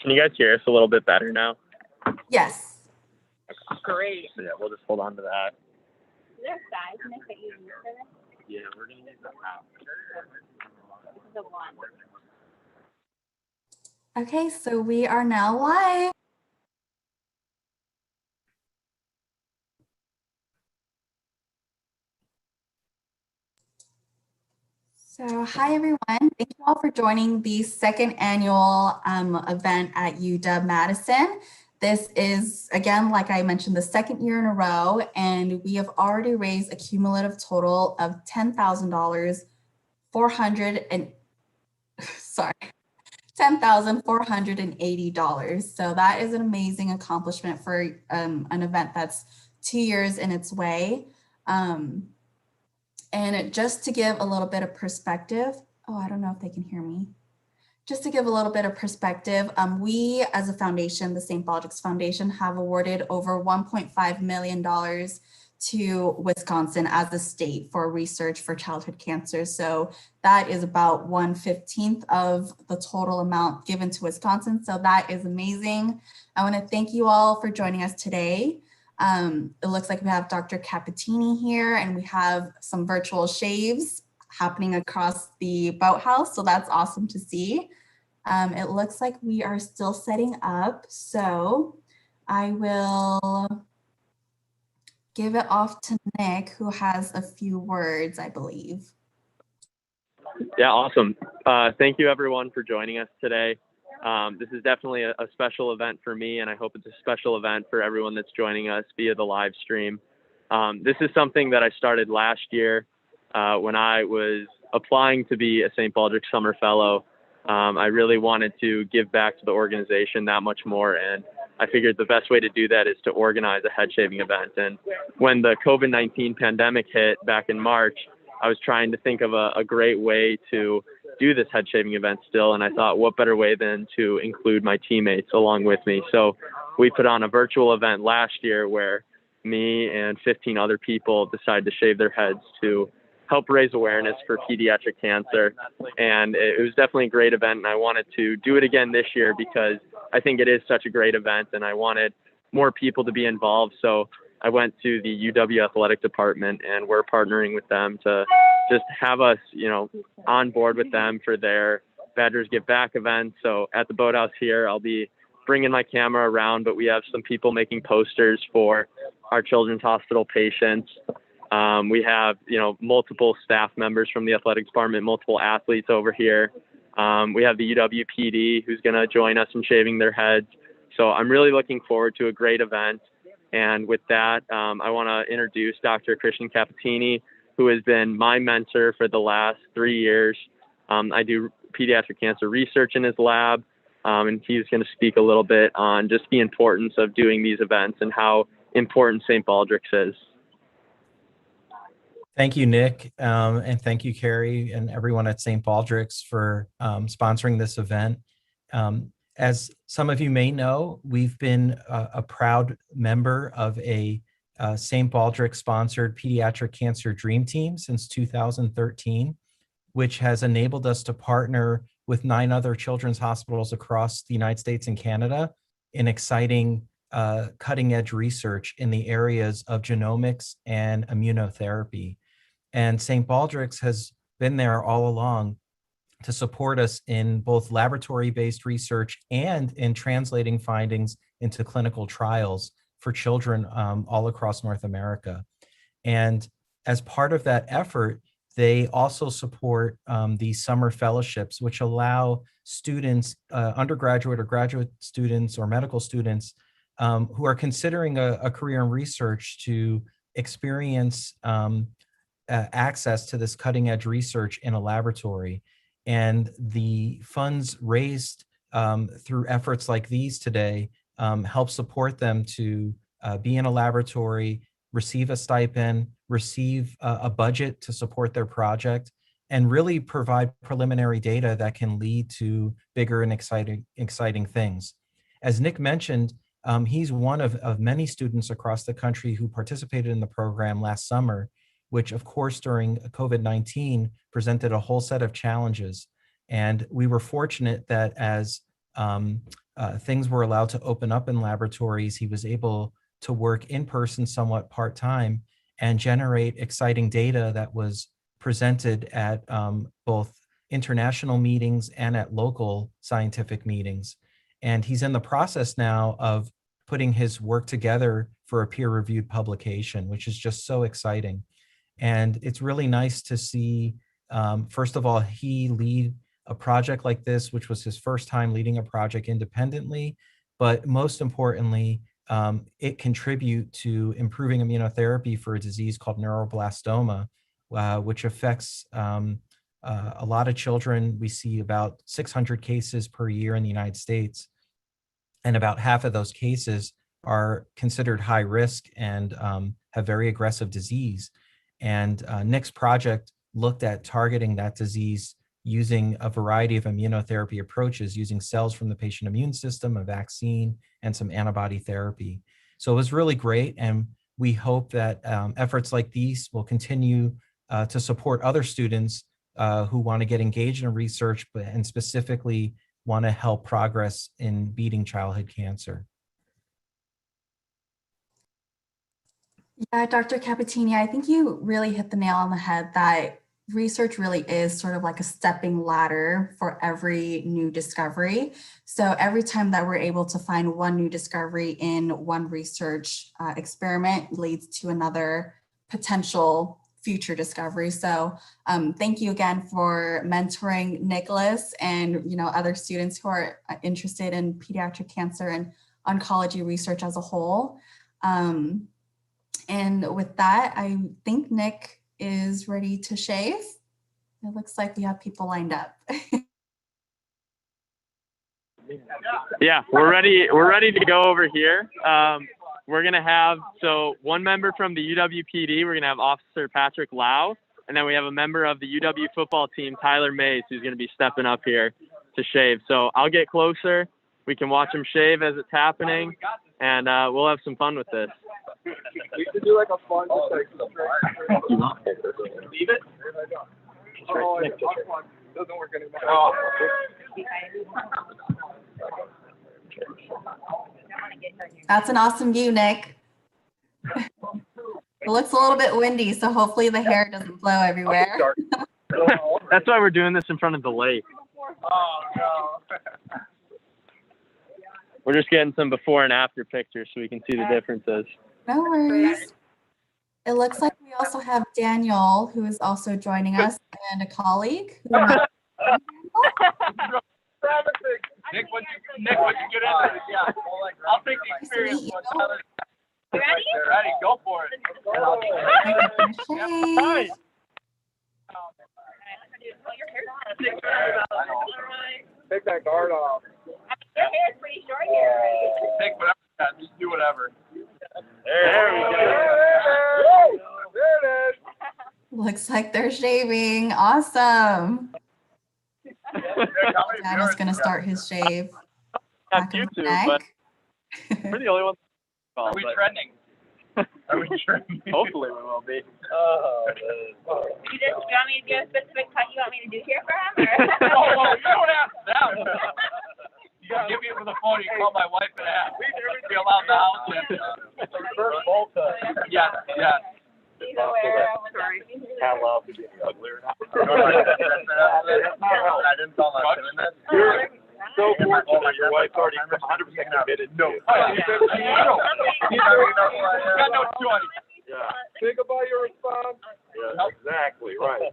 Can you guys hear us a little bit better now? Yes. Great. So yeah, we'll just hold on to that. Is there a seismic that you use for this? Yeah, we're going to use the app. This is the one. Okay, so we are now live. So hi everyone, thank you all for joining the second annual event at UW-Madison. This is, again, like I mentioned, the second year in a row, and we have already raised a cumulative total of $10,480. So that is an amazing accomplishment for an event that's 2 years in its way. And just to give a little bit of perspective, I don't know if they can hear me. Just to give a little bit of perspective, we as a foundation, the St. Baldrick's Foundation, have awarded over $1.5 million to Wisconsin as a state for research for childhood cancer. So that is about 1/15 of the total amount given to Wisconsin. So that is amazing. I want to thank you all for joining us today. It looks like we have Dr. Capitini here, and we have some virtual shaves happening across the boathouse. So that's awesome to see. It looks like we are still setting up. So I will give it off to Nick, who has a few words, I believe. Yeah, awesome. Thank you everyone for joining us today. This is definitely a special event for me, and I hope it's a special event for everyone that's joining us via the live stream. This is something that I started last year when I was applying to be a St. Baldrick's Summer Fellow. I really wanted to give back to the organization that much more, and I figured the best way to do that is to organize a head shaving event. And when the COVID-19 pandemic hit back in March, I was trying to think of a great way to do this head shaving event still. And I thought, what better way than to include my teammates along with me? So we put on a virtual event last year where me and 15 other people decided to shave their heads to help raise awareness for pediatric cancer. And it was definitely a great event. And I wanted to do it again this year because I think it is such a great event and I wanted more people to be involved. So I went to the UW athletic department, and we're partnering with them to just have us, on board with them for their Badgers Give Back event. So at the boathouse here, I'll be bringing my camera around, but we have some people making posters for our children's hospital patients. We have, multiple staff members from the athletic department, multiple athletes over here. We have the UW PD who's going to join us in shaving their heads. So I'm really looking forward to a great event. And with that, I want to introduce Dr. Christian Capitini, who has been my mentor for the last 3 years. I do pediatric cancer research in his lab, and he's going to speak a little bit on just the importance of doing these events and how important St. Baldrick's is. Thank you, Nick, and thank you, Carrie, and everyone at St. Baldrick's for sponsoring this event. As some of you may know, we've been a proud member of a St. Baldrick-sponsored Pediatric Cancer Dream Team since 2013, which has enabled us to partner with 9 other children's hospitals across the United States and Canada in exciting cutting-edge research in the areas of genomics and immunotherapy. And St. Baldrick's has been there all along to support us in both laboratory-based research and in translating findings into clinical trials for children all across North America. And as part of that effort, they also support the summer fellowships, which allow students, undergraduate or graduate students or medical students who are considering a career in research to experience access to this cutting edge research in a laboratory. And the funds raised through efforts like these today help support them to be in a laboratory, receive a stipend, receive a budget to support their project, and really provide preliminary data that can lead to bigger and exciting things. As Nick mentioned, he's one of many students across the country who participated in the program last summer, which of course during COVID-19 presented a whole set of challenges. And we were fortunate that as things were allowed to open up in laboratories, he was able to work in person somewhat part-time and generate exciting data that was presented at both international meetings and at local scientific meetings. And he's in the process now of putting his work together for a peer-reviewed publication, which is just so exciting. And it's really nice to see, first of all, he lead a project like this, which was his first time leading a project independently, but most importantly, it contribute to improving immunotherapy for a disease called neuroblastoma, which affects a lot of children. We see about 600 cases per year in the United States, and about half of those cases are considered high risk and have very aggressive disease. And Nick's project looked at targeting that disease using a variety of immunotherapy approaches, using cells from the patient immune system, a vaccine, and some antibody therapy. So it was really great. And we hope that efforts like these will continue to support other students who want to get engaged in research, and specifically want to help progress in beating childhood cancer. Yeah, Dr. Capitini, I think you really hit the nail on the head that research really is sort of like a stepping ladder for every new discovery. So every time that we're able to find one new discovery in one research experiment leads to another potential future discovery. So thank you again for mentoring Nicholas and other students who are interested in pediatric cancer and oncology research as a whole. And with that, I think Nick is ready to shave. It looks like we have people lined up. Yeah, we're ready. We're ready to go over here. We're gonna have one member from the UWPD. We're gonna have Officer Patrick Lau, and then we have a member of the UW football team, Tyler Mays, who's gonna be stepping up here to shave. So I'll get closer. We can watch him shave as it's happening, and we'll have some fun with this. We should do like a fun, just like leave it. Oh, it doesn't work anymore. Oh. That's an awesome view, Nick. It looks a little bit windy, so hopefully the hair doesn't blow everywhere. That's why we're doing this in front of the lake. Oh, no. We're just getting some before and after pictures so we can see the differences. No worries. It looks like we also have Daniel, who is also joining us, and a colleague. Nick, what you get into it? Yeah, I'll take the experience. You ready? Ready, go for it. Shave. Take that guard off. Your hair's pretty short here. Take whatever, just do whatever. There we go. There it is. Looks like they're shaving. Awesome. Daniel's going to start his shave. Not Back of the YouTube, neck. but we're the only ones. Are we trending? Are we trending? Hopefully we will be. Oh, You want me to do a specific cut you want me to do here for him? Or? oh, you don't have that. You gotta give me it with a phone. You call my wife and ask. Be allowed the house. First bolt. Yes, yes. Either way, sorry. Hello. I didn't tell that. You're so fortunate. Your wife's already 100% committed. No. You got no choice. Yeah. Think about your response. Yeah, exactly, right.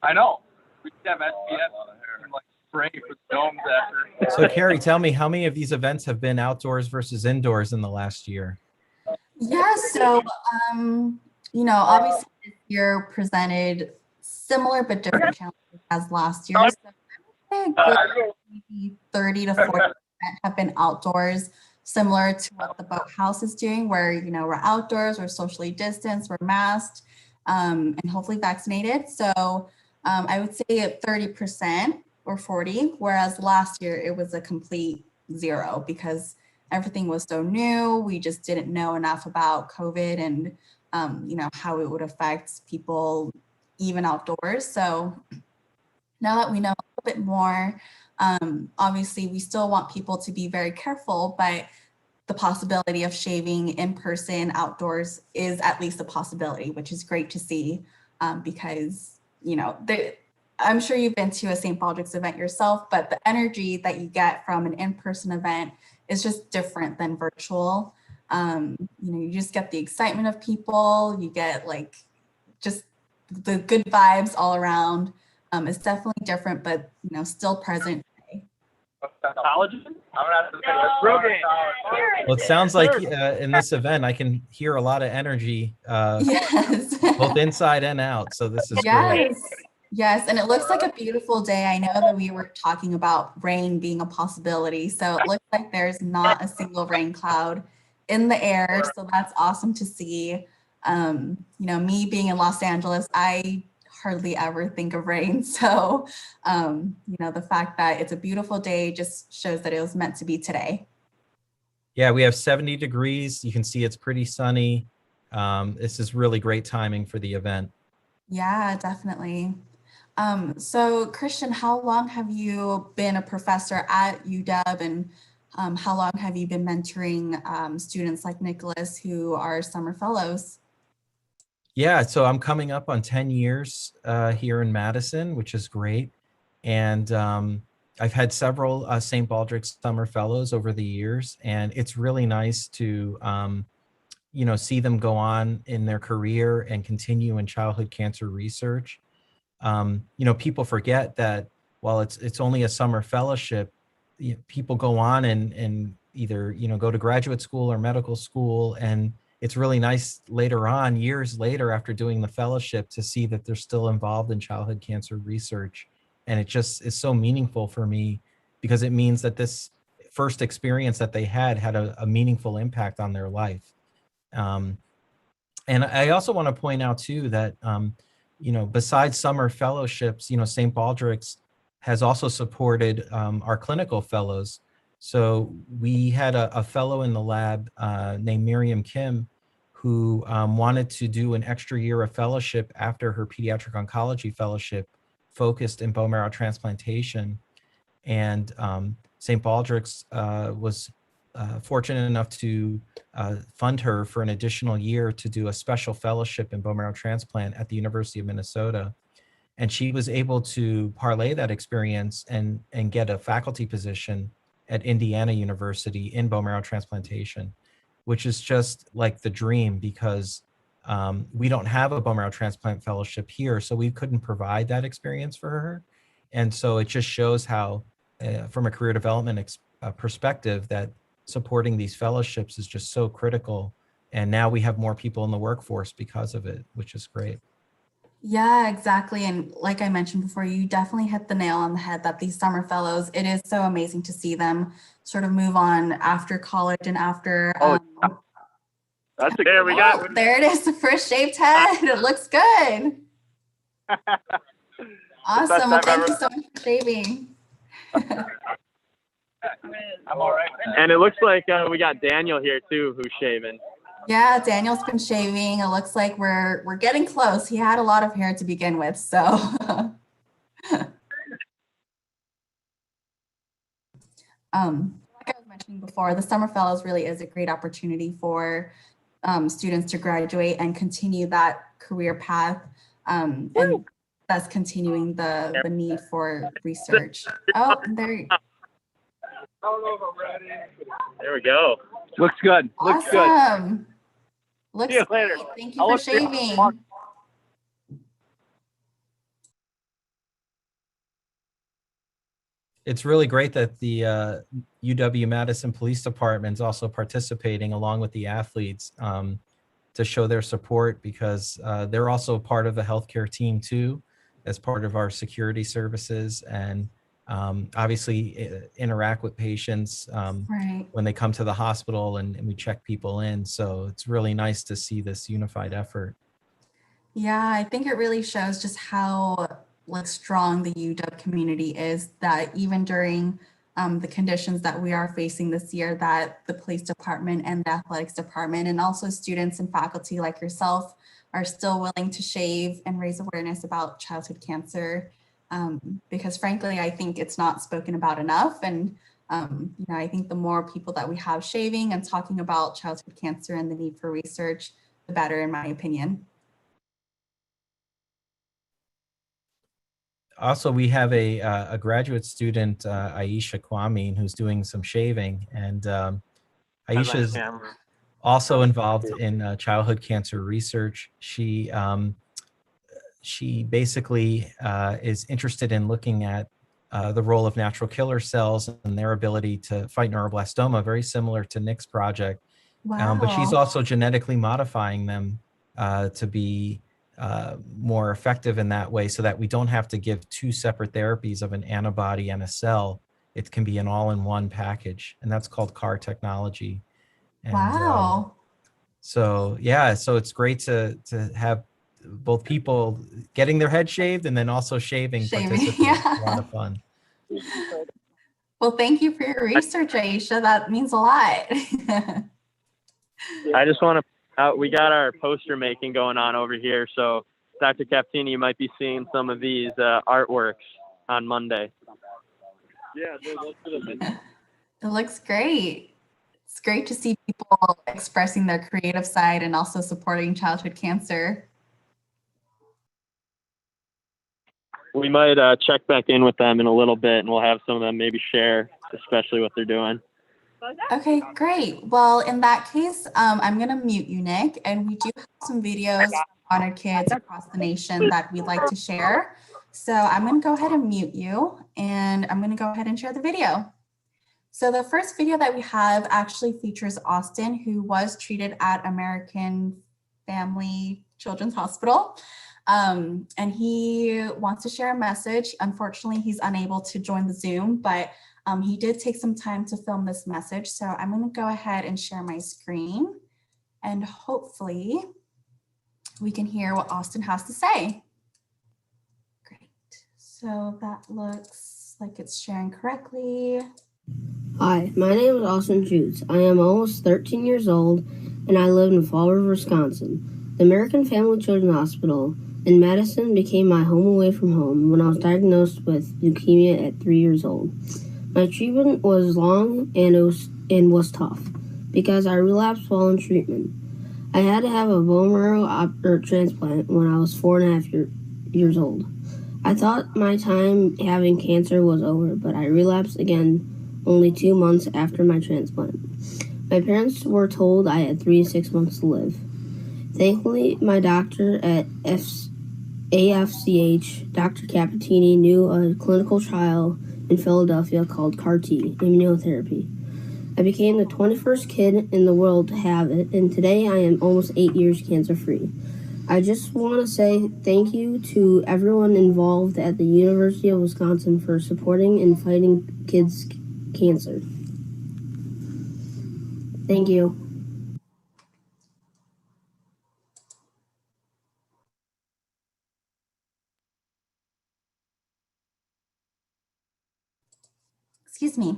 I know. We should have SPS like spray for domes after. So Carrie, tell me, how many of these events have been outdoors versus indoors in the last year? Yeah, so, obviously this year presented similar but different challenges as last year. So I would say a good maybe 30 to 40% have been outdoors, similar to what the boathouse is doing, where, we're outdoors, we're socially distanced, we're masked, and hopefully vaccinated. So I would say at 30% or 40, whereas last year it was a complete zero because everything was so new. We just didn't know enough about COVID and you know, how it would affect people even outdoors. So now that we know a little bit more, obviously we still want people to be very careful, but the possibility of shaving in person outdoors is at least a possibility, which is great to see, because, you know, I'm sure you've been to a St. Baldrick's event yourself, but the energy that you get from an in-person event is just different than virtual. You know, you just get the excitement of people, you get like just the good vibes all around. It's definitely different, but, you know, still present. Collagen? I'm gonna have to Well, it sounds like in this event, I can hear a lot of energy, Yes. both inside and out. So this is great. Yes. Yes. And it looks like a beautiful day. I know that we were talking about rain being a possibility. So it looks like there's not a single rain cloud in the air. So that's awesome to see. You know, me being in Los Angeles, I hardly ever think of rain. So, you know, the fact that it's a beautiful day just shows that it was meant to be today. Yeah, we have 70 degrees. You can see it's pretty sunny. This is really great timing for the event. Yeah, definitely. So Christian, how long have you been a professor at UW, and how long have you been mentoring students like Nicholas who are summer fellows? Yeah, so I'm coming up on 10 years here in Madison, which is great. And I've had several St. Baldrick's Summer Fellows over the years, and it's really nice to, you know, see them go on in their career and continue in childhood cancer research. You know, people forget that while it's only a summer fellowship, people go on and either, you know, go to graduate school or medical school, and it's really nice later on, years later after doing the fellowship, to see that they're still involved in childhood cancer research. And it just is so meaningful for me, because it means that this first experience that they had a meaningful impact on their life. And I also want to point out too that, you know, besides summer fellowships, you know, St. Baldrick's has also supported our clinical fellows. So we had a fellow in the lab named Miriam Kim, who wanted to do an extra year of fellowship after her pediatric oncology fellowship focused in bone marrow transplantation. And St. Baldrick's was fortunate enough to fund her for an additional year to do a special fellowship in bone marrow transplant at the University of Minnesota. And she was able to parlay that experience and get a faculty position at Indiana University in bone marrow transplantation, which is just like the dream, because we don't have a bone marrow transplant fellowship here, so we couldn't provide that experience for her. And so it just shows how, from a career development perspective, that supporting these fellowships is just so critical. And now we have more people in the workforce because of it, which is great. Yeah, exactly. And like I mentioned before, you definitely hit the nail on the head that these summer fellows, it is so amazing to see them sort of move on after college and after. That's there we go. There it is, the first shaved head. It looks good. Awesome. Well, thank you so much for shaving. I'm all right. And it looks like we got Daniel here too, who's shaving. Yeah, Daniel's been shaving. It looks like we're getting close. He had a lot of hair to begin with, so. Like I was mentioning before, the Summer Fellows really is a great opportunity for students to graduate and continue that career path, and thus continuing the need for research. Oh, there. There we go. Looks good. Looks good. Awesome. Looks See you great. later. Thank you for shaving. It's really great that the UW-Madison Police Department is also participating along with the athletes to show their support, because they're also part of the healthcare team too, as part of our security services, and obviously interact with patients Right. when they come to the hospital, and we check people in. So it's really nice to see this unified effort. Yeah, I think it really shows just how like strong the UW community is, that even during the conditions that we are facing this year, that the police department and the athletics department and also students and faculty like yourself are still willing to shave and raise awareness about childhood cancer. Because frankly, I think it's not spoken about enough. And I think the more people that we have shaving and talking about childhood cancer and the need for research, the better, in my opinion. Also, we have a graduate student, Aisha Kwame, who's doing some shaving, and Aisha's also involved in childhood cancer research. She basically is interested in looking at the role of natural killer cells and their ability to fight neuroblastoma, very similar to Nick's project. Wow. But she's also genetically modifying them to be more effective in that way, so that we don't have to give two separate therapies of an antibody and a cell. It can be an all-in-one package, and that's called CAR technology. And, wow. So it's great to have both people getting their head shaved and then also shaving. Yeah. It's a lot of fun. Well, thank you for your research, Aisha. That means a lot. I just want to we got our poster making going on over here. So Dr. Captini, you might be seeing some of these artworks on Monday. Yeah, It looks great. It's great to see people expressing their creative side and also supporting childhood cancer. We might check back in with them in a little bit, and we'll have some of them maybe share, especially what they're doing. Okay, great. Well, in that case, I'm going to mute you, Nick, and we do have some videos from honored kids across the nation that we'd like to share. So I'm going to go ahead and mute you, and I'm going to go ahead and share the video. So the first video that we have actually features Austin, who was treated at American Family Children's Hospital. And he wants to share a message. Unfortunately, he's unable to join the Zoom, but he did take some time to film this message. So I'm going to go ahead and share my screen, and hopefully we can hear what Austin has to say. Great. So that looks like it's sharing correctly. Hi, my name is Austin Jutes. I am almost 13 years old, and I live in Fall River, Wisconsin. The American Family Children's Hospital in Madison became my home away from home when I was diagnosed with leukemia at 3 years old. My treatment was long and was tough because I relapsed while in treatment. I had to have a bone marrow transplant when I was 4.5 years old. I thought my time having cancer was over, but I relapsed again only 2 months after my transplant. My parents were told I had 3 to 6 months to live. Thankfully, my doctor at AFCH, Dr. Capitini, knew a clinical trial in Philadelphia called CAR-T, immunotherapy. I became the 21st kid in the world to have it, and today I am almost 8 years cancer-free. I just want to say thank you to everyone involved at the University of Wisconsin for supporting and fighting kids' cancer. Thank you. Excuse me.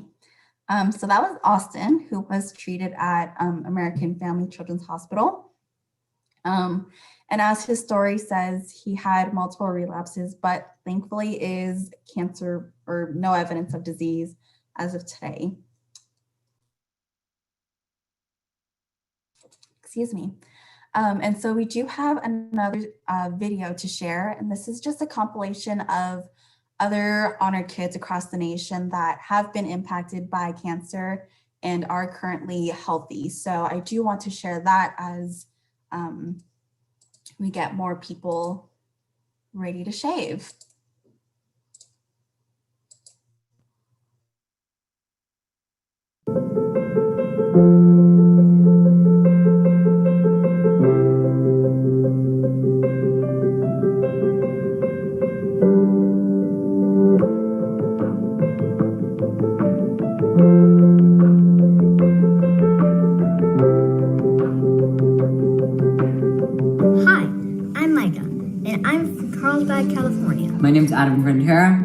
So that was Austin, who was treated at American Family Children's Hospital. And as his story says, he had multiple relapses, but thankfully is cancer or no evidence of disease as of today. Excuse me. And so we do have another video to share, and this is just a compilation of other honored kids across the nation that have been impacted by cancer and are currently healthy. So I do want to share that as we get more people ready to shave. My name's Adam Ventura.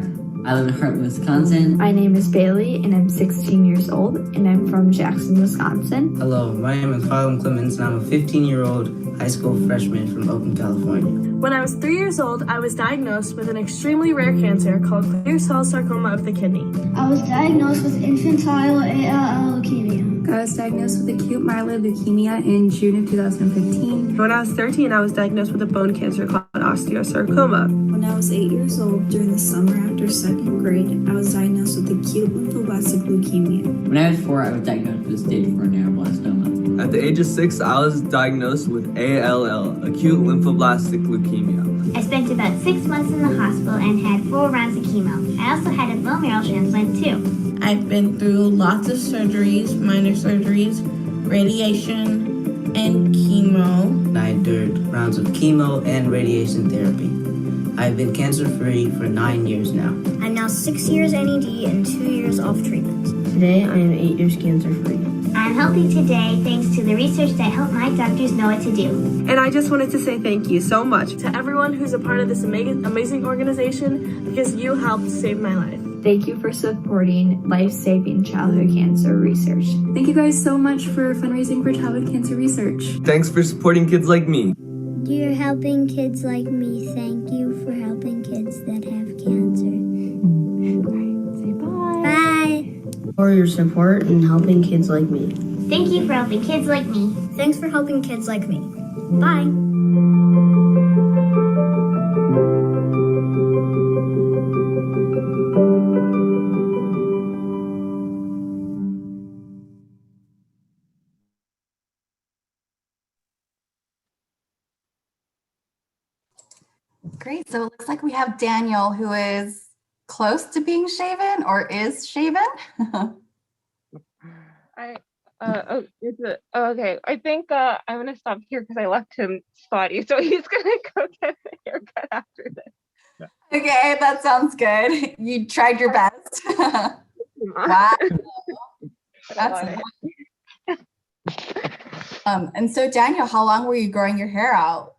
I live in Hartland, Wisconsin. My name is Bailey, and I'm 16 years old, and I'm from Jackson, Wisconsin. Hello, my name is Harlem Clemens, and I'm a 15-year-old high school freshman from Oakland, California. When I was 3 years old, I was diagnosed with an extremely rare cancer called clear cell sarcoma of the kidney. I was diagnosed with infantile ALL leukemia. I was diagnosed with acute myeloid leukemia in June of 2015. When I was 13, I was diagnosed with a bone cancer called osteosarcoma. When I was 8 years old, during the summer after second grade, I was diagnosed with acute lymphoblastic leukemia. When I was 4, I was diagnosed with stage 4 neuroblastoma. At the age of 6, I was diagnosed with ALL, acute lymphoblastic leukemia. I spent about 6 months in the hospital and had 4 rounds of chemo. I also had a bone marrow transplant too. I've been through lots of surgeries, minor surgeries, radiation, and chemo. I endured rounds of chemo and radiation therapy. I've been cancer-free for 9 years now. I'm now 6 years NED and 2 years off treatment. Today, I am 8 years cancer-free. I'm healthy today thanks to the research that helped my doctors know what to do. And I just wanted to say thank you so much to everyone who's a part of this amazing organization because you helped save my life. Thank you for supporting life-saving childhood cancer research. Thank you guys so much for fundraising for childhood cancer research. Thanks for supporting kids like me. You're helping kids like me. Thank you for helping kids that have cancer. Say bye. Bye. For your support in helping kids like me. Thank you for helping kids like me. Thanks for helping kids like me. Bye. Great. So it looks like we have Daniel, who is close to being shaven or is shaven. Okay. I think I'm gonna stop here because I left him spotty, so he's gonna go get a haircut after this. Okay, that sounds good. You tried your best. Wow. That's nice. And so Daniel, how long were you growing your hair out?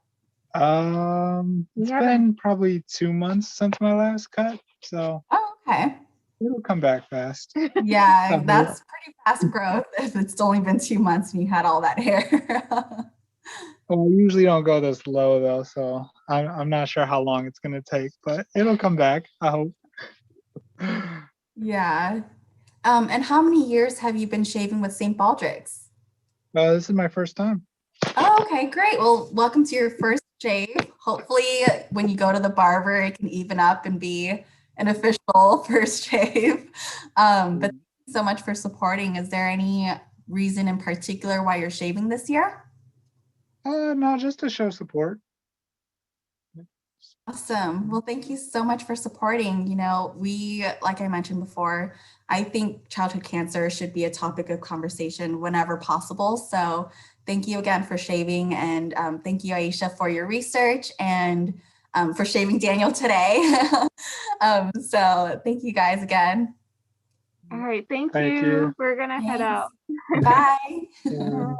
It's been probably 2 months since my last cut, so okay, it'll come back fast. Yeah, that's pretty fast growth if it's only been 2 months and you had all that hair. Well, I usually don't go this low though, so I'm not sure how long it's gonna take, but it'll come back, I hope. Yeah. And how many years have you been shaving with St. Baldrick's? This is my first time. Oh, okay, great. Well, welcome to your first shave. Hopefully when you go to the barber, it can even up and be an official first shave. But thank you so much for supporting. Is there any reason in particular why you're shaving this year? No, just to show support. Awesome. Well, thank you so much for supporting. You know, like I mentioned before, I think childhood cancer should be a topic of conversation whenever possible. So thank you again for shaving, and thank you, Aisha, for your research and for shaving Daniel today. So thank you guys again. All right, thank you. We're gonna head out. Bye. Yeah.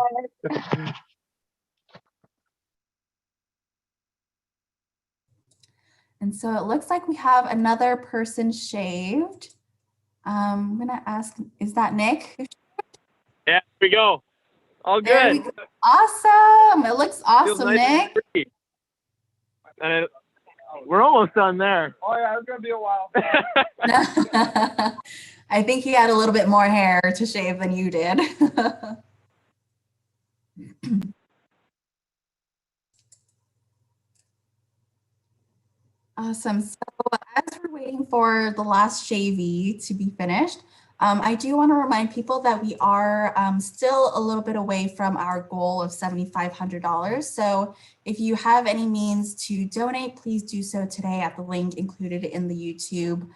And so it looks like we have another person shaved. I'm gonna ask, is that Nick? Yeah, here we go. All good. Awesome. It looks Feels awesome, nice and Nick. free. And we're almost done there. Oh yeah, it's gonna be a while. I think he had a little bit more hair to shave than you did. Awesome. So as we're waiting for the last shavee to be finished, I do want to remind people that we are still a little bit away from our goal of $7,500. So if you have any means to donate, please do so today at the link included in the YouTube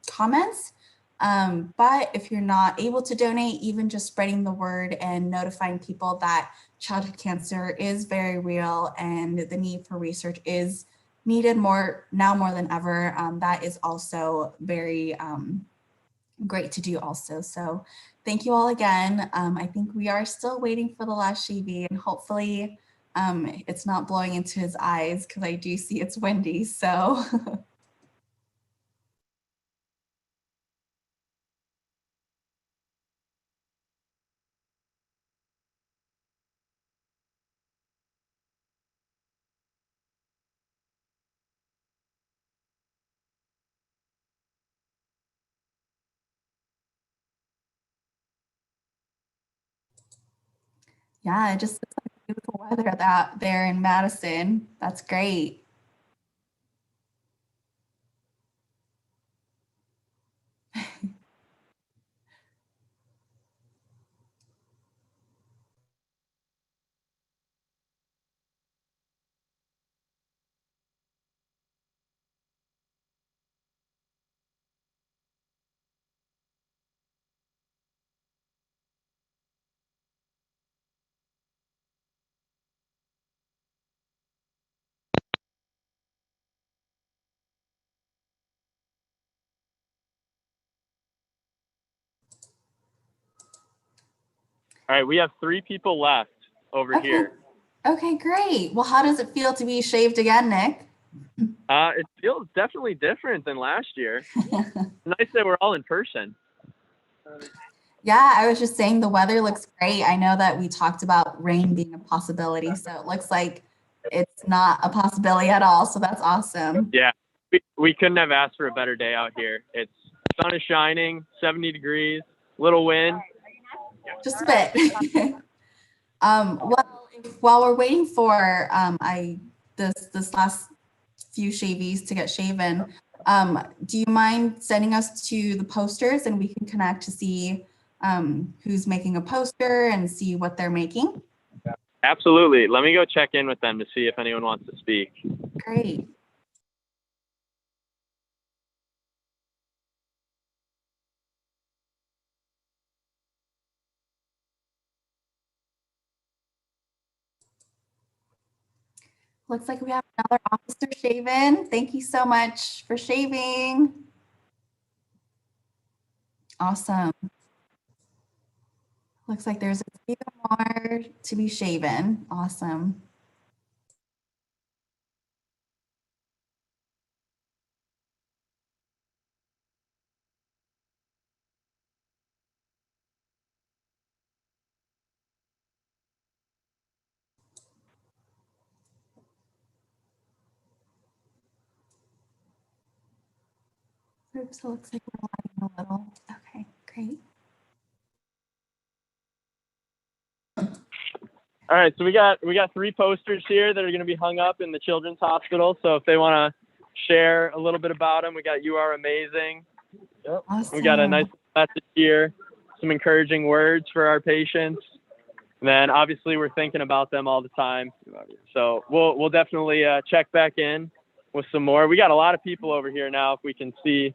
comments. But if you're not able to donate, even just spreading the word and notifying people that childhood cancer is very real and the need for research is needed more than ever, that is also very great to do also. So thank you all again. I think we are still waiting for the last shavee, and hopefully it's not blowing into his eyes because I do see it's windy. So Yeah, it just looks like beautiful weather that there in Madison. That's great. All right, we have 3 people left over here. Okay, great. Well, how does it feel to be shaved again, Nick? It feels definitely different than last year. Nice that we're all in person. Yeah, I was just saying the weather looks great. I know that we talked about rain being a possibility, so it looks like it's not a possibility at all. So that's awesome. Yeah, we couldn't have asked for a better day out here. It's sun is shining, 70 degrees, little wind. Just a bit. Well, while we're waiting for this last few shavies to get shaven, do you mind sending us to the posters and we can connect to see who's making a poster and see what they're making? Absolutely. Let me go check in with them to see if anyone wants to speak. Great. Looks like we have another officer shaven. Thank you so much for shaving. Awesome. Looks like there's a few more to be shaven. Awesome. Oops, it looks like we're lagging a little. Okay, great. All right, so we got 3 posters here that are going to be hung up in the Children's Hospital. So if they want to share a little bit about them, we got "You Are Amazing." Yep. Awesome. We got a nice message here, some encouraging words for our patients. And then obviously we're thinking about them all the time. So we'll definitely check back in with some more. We got a lot of people over here now. If we can see,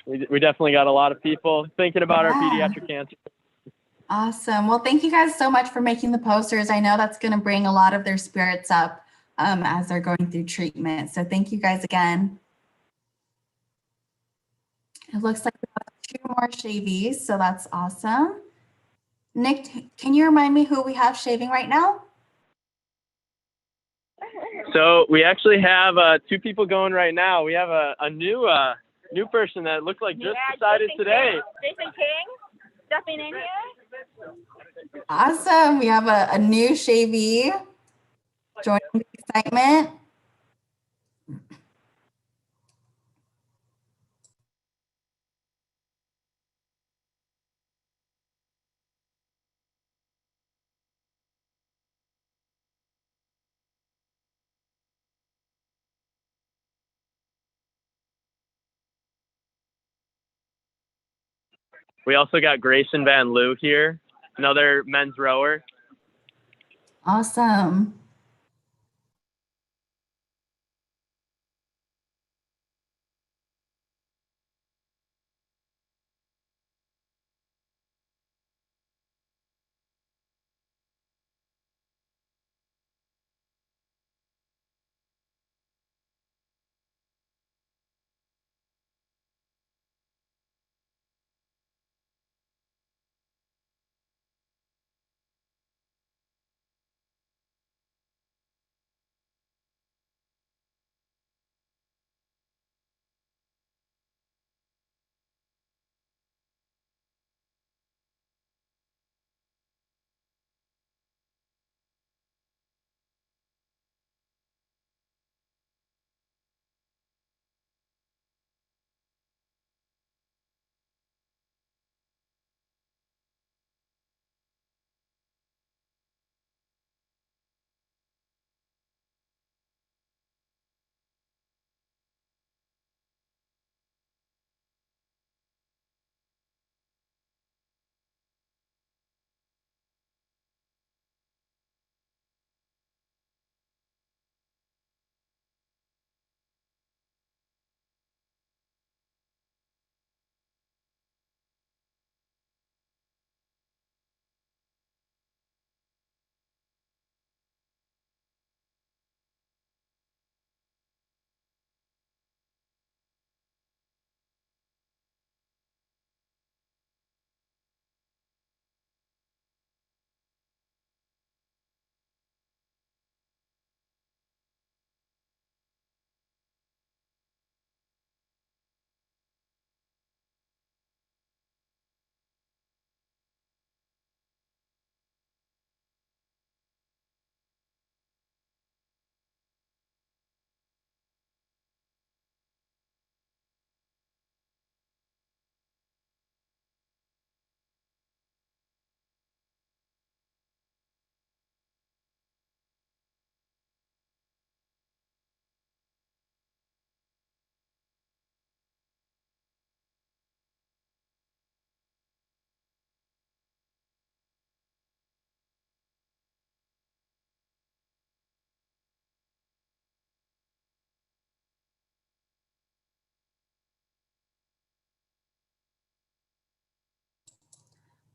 we definitely got a lot of people thinking about our pediatric cancer. Awesome. Well, thank you guys so much for making the posters. I know that's going to bring a lot of their spirits up as they're going through treatment. So thank you guys again. It looks like we have 2 more shavies, so that's awesome. Nick, can you remind me who we have shaving right now? So we actually have 2 people going right now. We have a new person that looked like just decided today. Jason King, stepping in here. Awesome. We have a new shavee joining the excitement. We also got Grayson Van Loo here, another men's rower. Awesome.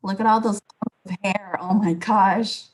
Look at all those clumps of hair. Oh my gosh.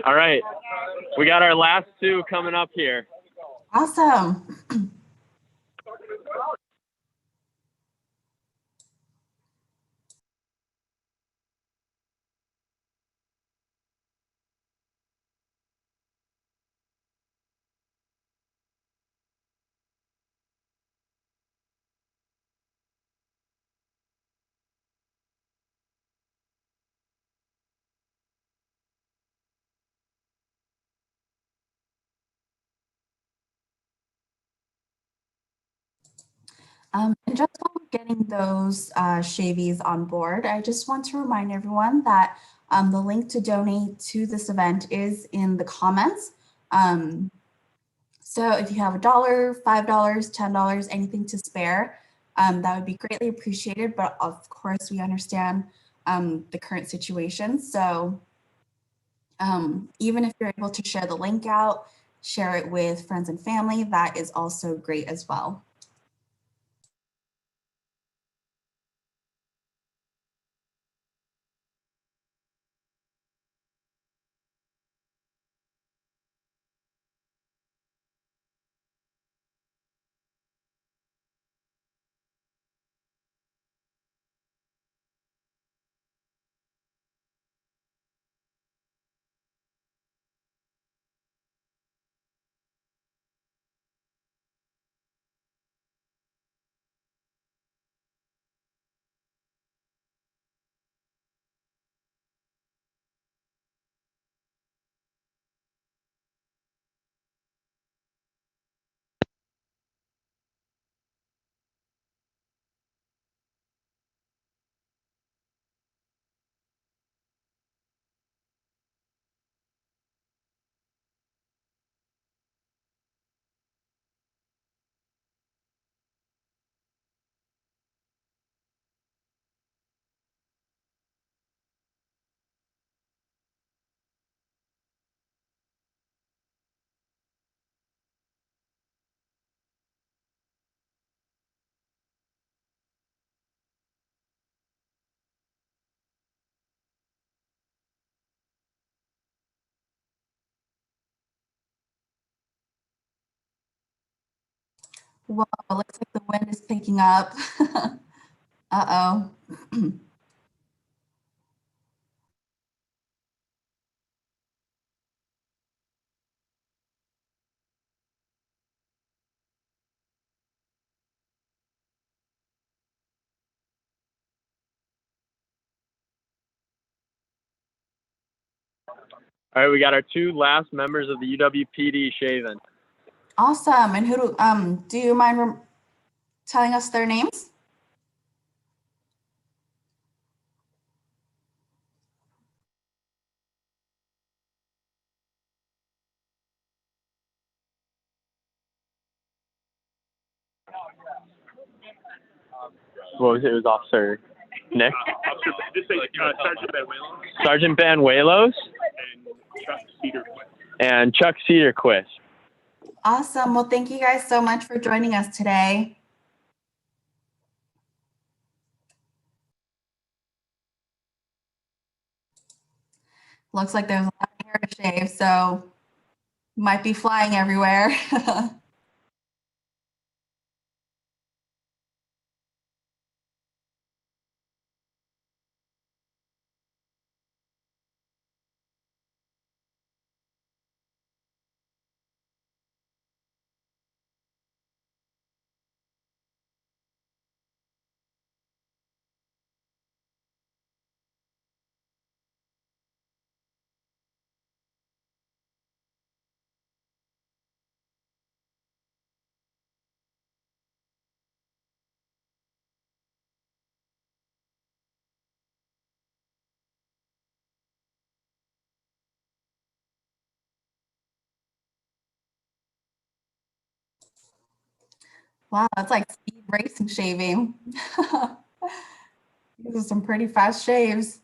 All right, we got our last two coming up here. Awesome. And just while we're getting those shavies on board, I just want to remind everyone that the link to donate to this event is in the comments. So if you have $1, $5, $10, anything to spare, that would be greatly appreciated. But of course, we understand the current situation. So even if you're able to share the link out, share it with friends and family, that is also great as well. Whoa, looks like the wind is picking up. Uh-oh. All right, we got our two last members of the UWPD shaven. Awesome. And do you mind telling us their names? What was it? It was Officer Nick? Just say Sergeant Banuelos. Sergeant Banuelos? And Chuck Cedarquist. Awesome. Well, thank you guys so much for joining us today. Looks like there's a lot of hair to shave, so might be flying everywhere. Wow, that's like speed racing shaving. These are some pretty fast shaves.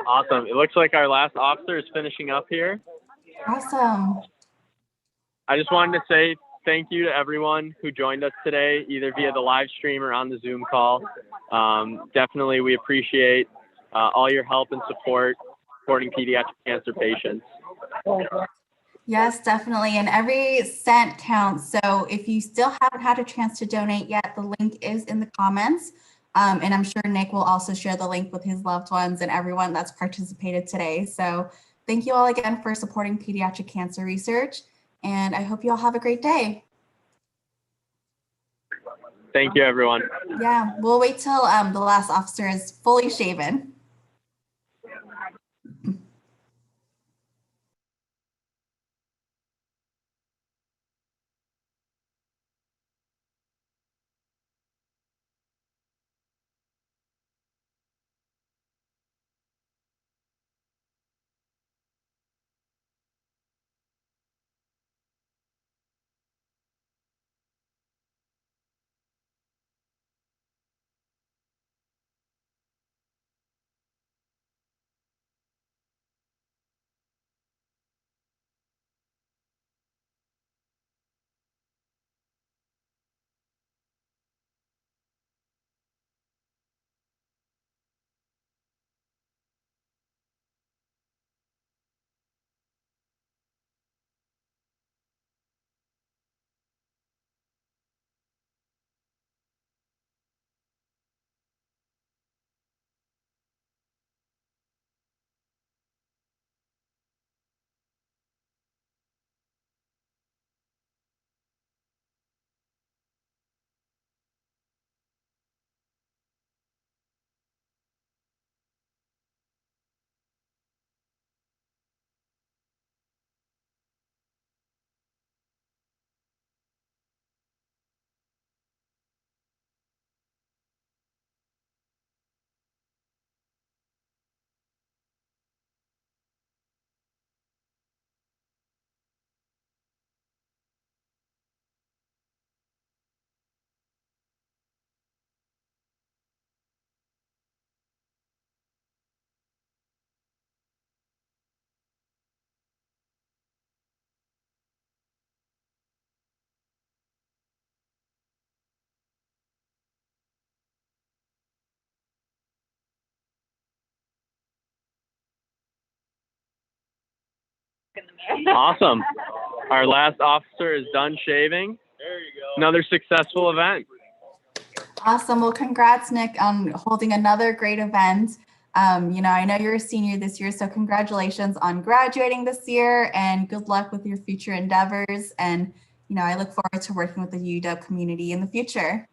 Awesome. It looks like our last officer is finishing up here. Awesome. I just wanted to say thank you to everyone who joined us today, either via the live stream or on the Zoom call. Definitely, we appreciate all your help and support supporting pediatric cancer patients. Yes, definitely. And every cent counts. So if you still haven't had a chance to donate yet, the link is in the comments. And I'm sure Nick will also share the link with his loved ones and everyone that's participated today. So thank you all again for supporting pediatric cancer research. And I hope you all have a great day. Thank you, everyone. Yeah, we'll wait till the last officer is fully shaven. Awesome. Our last officer is done shaving. There you go. Another successful event. Awesome. Well, congrats, Nick, on holding another great event. You know, I know you're a senior this year, so congratulations on graduating this year and good luck with your future endeavors. And, you know, I look forward to working with the UW community in the future.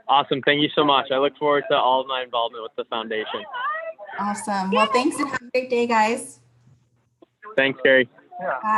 Awesome. Thank you so much. I look forward to all of my involvement with the foundation. Awesome. Well, thanks and have a great day, guys. Thanks, Carrie. Bye.